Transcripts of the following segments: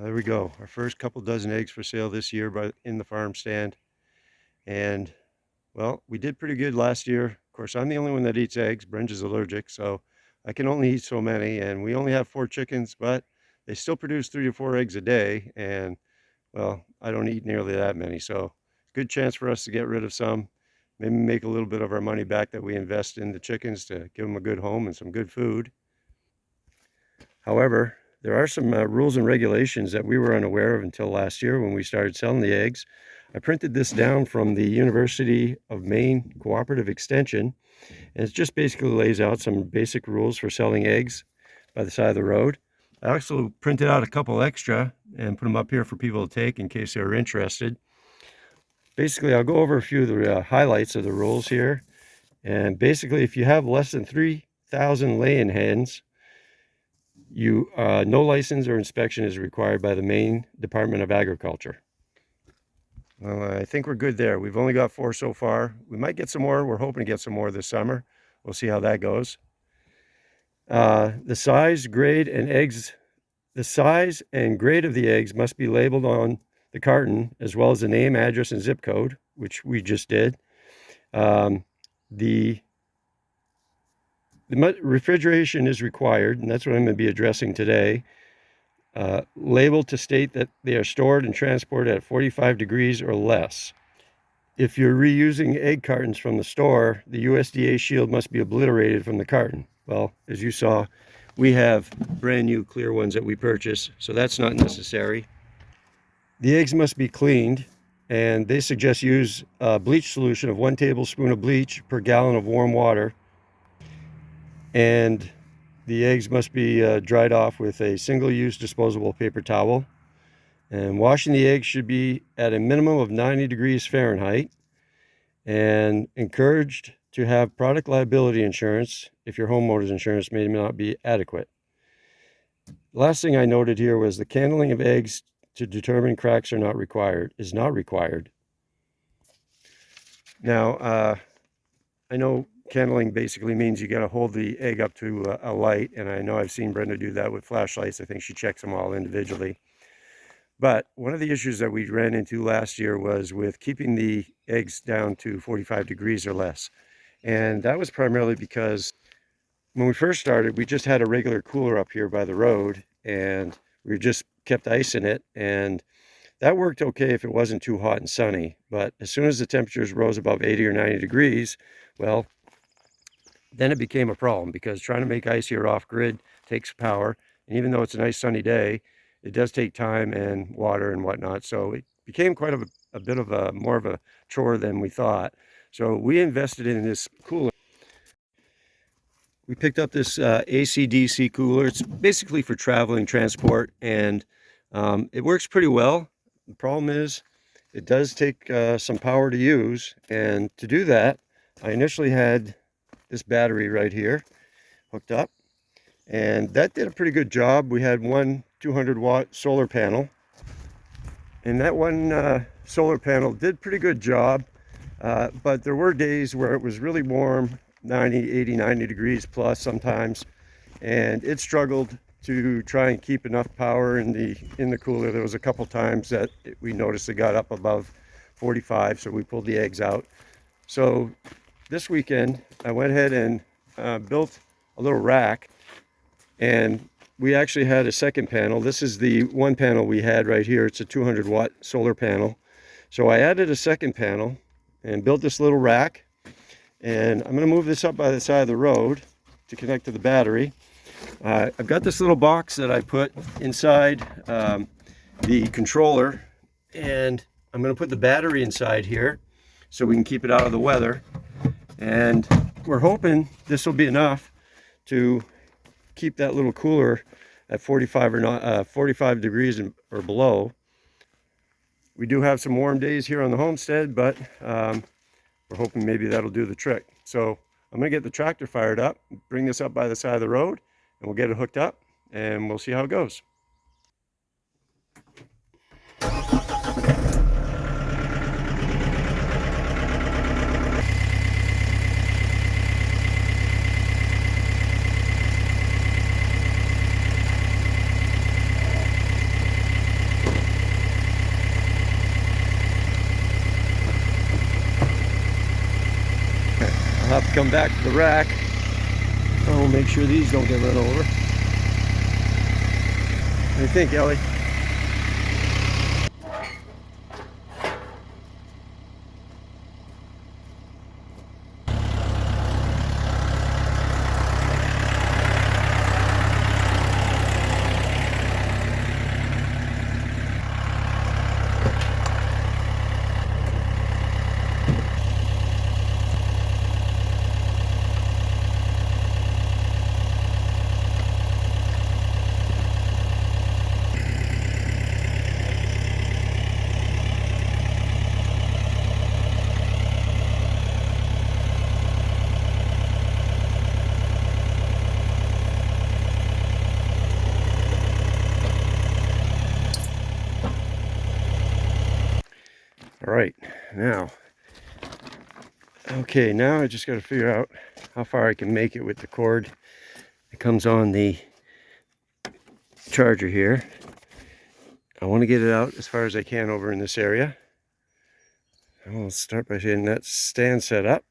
There we go. Our first couple dozen eggs for sale this year in the farm stand. And well, we did pretty good last year. Of course, I'm the only one that eats eggs. Brenda's allergic, so I can only eat so many. And we only have 4 chickens, but they still produce 3 to 4 eggs a day. And well, I don't eat nearly that many. So good chance for us to get rid of some, maybe make a little bit of our money back that we invest in the chickens to give them a good home and some good food. However, there are some rules and regulations that we were unaware of until last year when we started selling the eggs. I printed this down from the University of Maine Cooperative Extension, and it just basically lays out some basic rules for selling eggs by the side of the road. I also printed out a couple extra and put them up here for people to take in case they were interested. Basically, I'll go over a few of the highlights of the rules here. And basically, if you have less than 3,000 laying hens, no license or inspection is required by the Maine Department of Agriculture. Well, I think we're good there. We've only got 4 so far. We might get some more. We're hoping to get some more this summer. We'll see how that goes. The size, grade, and grade of the eggs must be labeled on the carton, as well as the name, address, and zip code, which we just did. The refrigeration is required, and that's what I'm going to be addressing today. Labeled to state that they are stored and transported at 45 degrees or less. If you're reusing egg cartons from the store, the USDA shield must be obliterated from the carton. Well, as you saw, we have brand new clear ones that we purchased, so that's not necessary. The eggs must be cleaned, and they suggest use a bleach solution of 1 tablespoon of bleach per gallon of warm water. And the eggs must be dried off with a single-use disposable paper towel. And washing the eggs should be at a minimum of 90 degrees Fahrenheit. And encouraged to have product liability insurance if your homeowner's insurance may not be adequate. The last thing I noted here was the candling of eggs to determine cracks is not required. Now, I know candling basically means you got to hold the egg up to a light, and I know I've seen Brenda do that with flashlights. I think she checks them all individually. But one of the issues that we ran into last year was with keeping the eggs down to 45 degrees or less. And that was primarily because when we first started, we just had a regular cooler up here by the road, and we just kept ice in it, and that worked okay if it wasn't too hot and sunny. But as soon as the temperatures rose above 80 or 90 degrees, well, then it became a problem, because trying to make ice here off grid takes power. And even though it's a nice sunny day, it does take time and water and whatnot. So it became quite a bit of a more of a chore than we thought. So we invested in this cooler. We picked up this AC/DC cooler. It's basically for traveling transport, and it works pretty well. The problem is it does take some power to use, and to do that, I initially had this battery right here hooked up, and that did a pretty good job. We had one 200-watt solar panel, and that one solar panel did pretty good job, but there were days where it was really warm, 90 degrees plus sometimes, and it struggled to try and keep enough power in the cooler. There was a couple times that we noticed it got up above 45, so we pulled the eggs out. So this weekend I went ahead and built a little rack, and we actually had a second panel. This is the one panel we had right here. It's a 200-watt solar panel. So I added a second panel and built this little rack, and I'm going to move this up by the side of the road to connect to the battery. I've got this little box that I put inside the controller, and I'm going to put the battery inside here so we can keep it out of the weather. And we're hoping this will be enough to keep that little cooler at 45 degrees or below. We do have some warm days here on the homestead, but we're hoping maybe that'll do the trick. So I'm going to get the tractor fired up, bring this up by the side of the road, and we'll get it hooked up, and we'll see how it goes. have to come back to the rack. Oh, make sure these don't get run over. What do you think, Ellie? All right, now, okay, now I just got to figure out how far I can make it with the cord that comes on the charger here. I want to get it out as far as I can over in this area. I'll start by getting that stand set up.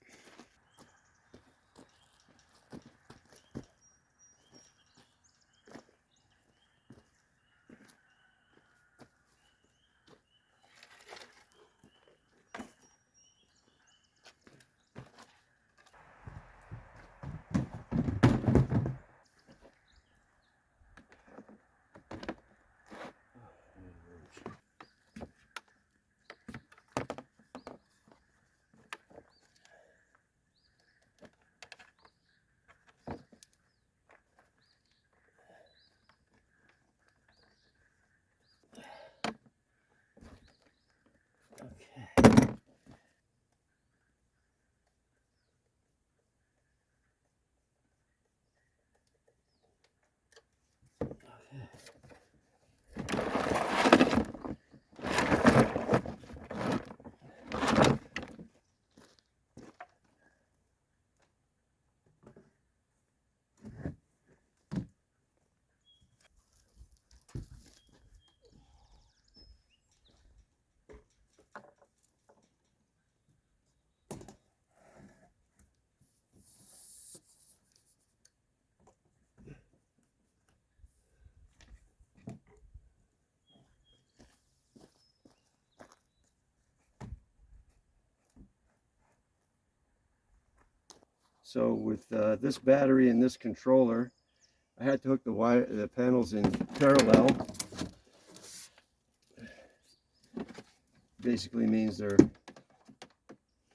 So with this battery and this controller, I had to hook the panels in parallel. Basically means they're,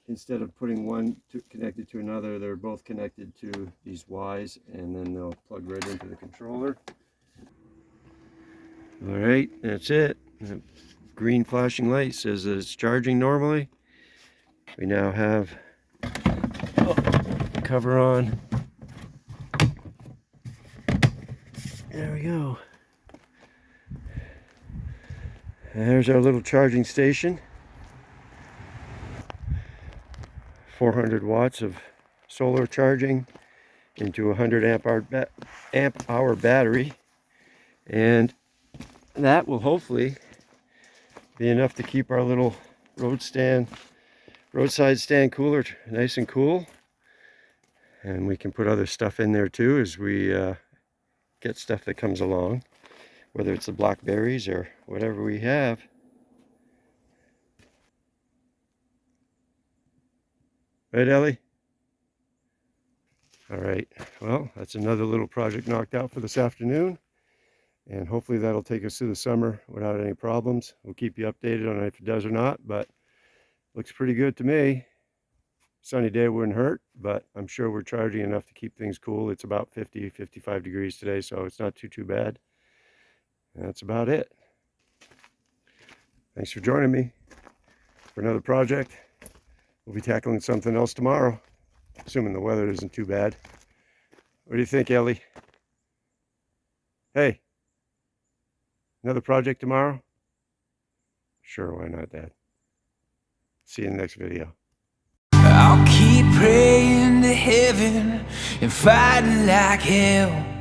instead of putting one connected to another, they're both connected to these Ys, and then they'll plug right into the controller. All right, that's it. The green flashing light says that it's charging normally. We now have cover on. There we go. And there's our little charging station. 400 watts of solar charging into a 100 amp hour battery, and that will hopefully be enough to keep our little roadside stand cooler nice and cool. And we can put other stuff in there too as we get stuff that comes along, whether it's the blackberries or whatever we have. Right, Ellie? All right, well, that's another little project knocked out for this afternoon, and hopefully that'll take us through the summer without any problems. We'll keep you updated on if it does or not, but looks pretty good to me. Sunny day wouldn't hurt, but I'm sure we're charging enough to keep things cool. It's about 55 degrees today, so it's not too bad. And that's about it. Thanks for joining me for another project. We'll be tackling something else tomorrow, assuming the weather isn't too bad. What do you think, Ellie? Hey, another project tomorrow? Sure, why not, Dad? See you in the next video. I'll keep praying to heaven and fighting like hell.